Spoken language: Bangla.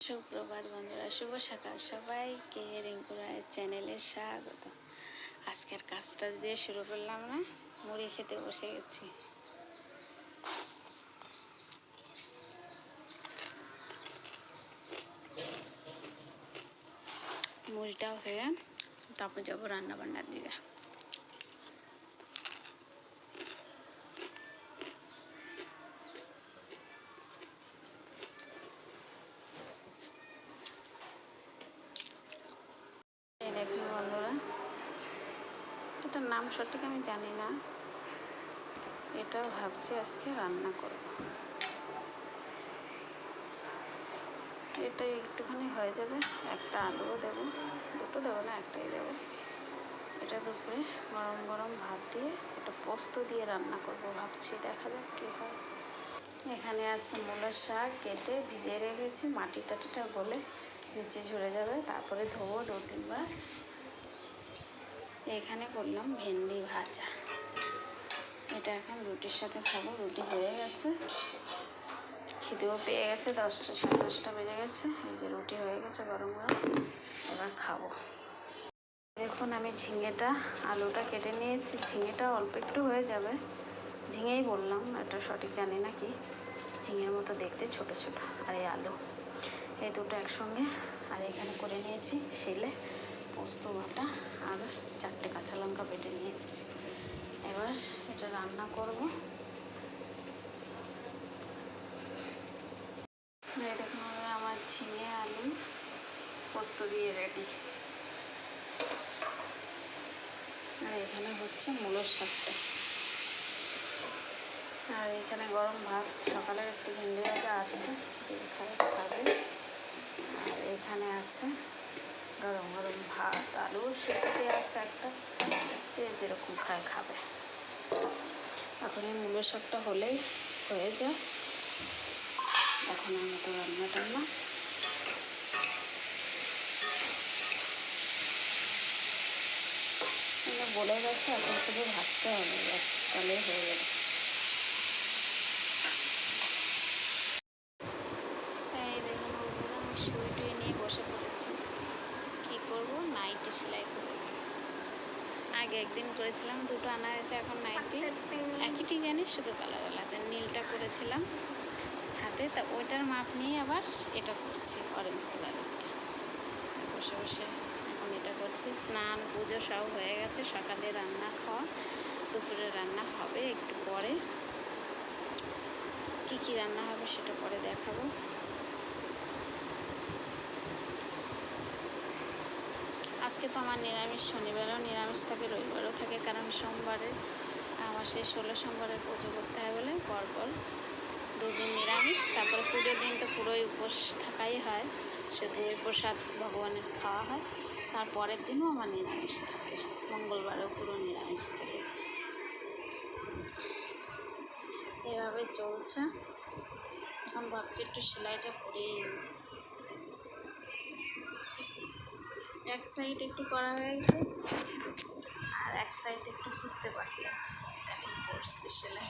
সুপ্রভাত বন্ধুরা, শুভ সকাল সবাইকে। রিঙ্কু রায়ের চ্যানেলে স্বাগত। আজকের কাজটা দিয়ে শুরু করলাম না, মুড়ি খেতে বসে গেছি। মুড়িটাও হয়ে তারপর যাবো রান্না বান্নার দিকে। দেখুন বন্ধুরা, এটার নাম সঠিক আমি জানি না, এটাও ভাবছি আজকে রান্না করব। এটা একটুখানি হয়ে যাবে, একটা আলুও দেবো, দুটো দেবো না, একটাই দেবো। এটা দুপুরে গরম গরম ভাত দিয়ে এটা পোস্ত দিয়ে রান্না করব ভাবছি, দেখা যাক কী হয়। এখানে আছে মূলার শাক, কেটে ভিজিয়ে রেখেছি, মাটি টাটিটা গলে নিচে ঝরে যাবে, তারপরে ধোবো 2-3 বার। এখানে করলাম ভেন্ডি ভাজা, এটা এখন রুটির সাথে খাবো। রুটি হয়ে গেছে, খিদেও পেয়ে গেছে, 10টা 10:30 বেজে গেছে। এই যে রুটি হয়ে গেছে গরম গরম, এবার খাবো। দেখুন আমি ঝিঙেটা আলুটা কেটে নিয়েছি, ঝিঙেটা অল্প একটু হয়ে যাবে, ঝিঙেই বললাম, এটা সঠিক জানি না কি, ঝিঙের মতো দেখতে ছোট ছোট। আর এই আলু, এই দুটো একসঙ্গে। আর এখানে করে নিয়েছি শিলে পোস্ত বাটা, আর 4টে কাঁচা লঙ্কা বেটে নিয়েছি। এবার এটা রান্না করব। এই দেখুন আমার ঝিঙে আলু পোস্ত দিয়ে রেডি। আর এখানে হচ্ছে মূলোর শাকটা, আর এখানে গরম ভাত, সকালের একটু ভেন্ডি ভাজা আছে, যে খাবে খাবে। আর এখানে আছে গরম গরম ভাত, আলু সেদ্ধ আছে একটা, যেরকম খায় খাবে। এখন এই মূলোর শাকটা হলেই হয়ে যায়। এখন আমি তো রান্না টান্না বলে গেছে, এখন শুধু ভাজতে হবে, ব্যাস তাহলেই হয়ে যাবে। এই দেখুন বন্ধুরা, আমি সুই টুই নিয়ে বসে পড়েছি। কী করবো, নাইটি সেলাই করবো। আগে একদিন করেছিলাম, দুটো আনা হয়েছে এখন নাইটি, একই ডিজাইনের, শুধু কালার আলাদা। নীলটা করেছিলাম হাতে, তা ওইটার মাপ নিয়ে আবার এটা করছি অরেঞ্জ কালারের। বসে বসে এখন এটা করছি। স্নান পুজো সব হয়ে গেছে, সকালে রান্না খাওয়া, দুপুরে রান্না হবে একটু পরে। কী কী রান্না হবে সেটা পরে দেখাবো। আজকে তো আমার নিরামিষ, শনিবারেও নিরামিষ থাকে, রবিবারও থাকে, কারণ সোমবারে আমার সেই 16 সোমবারের পুজো করতে হয় বলে পরপর 2 দিন নিরামিষ। তারপরে পুজোর দিন তো পুরোই উপোস থাকাই হয়, শুধু ওই প্রসাদ ভগবানের খাওয়া হয়। তারপরের দিনও আমার নিরামিষ থাকে, মঙ্গলবারেও পুরো নিরামিষ থাকে। এভাবে চলছে। এখন ভাবছি একটু সেলাইটা করেই, এক সাইড একটু করা হয়ে গেছে, আর এক সাইড একটু করতে বাকি আছে, এটা এখন করছি সেলাই।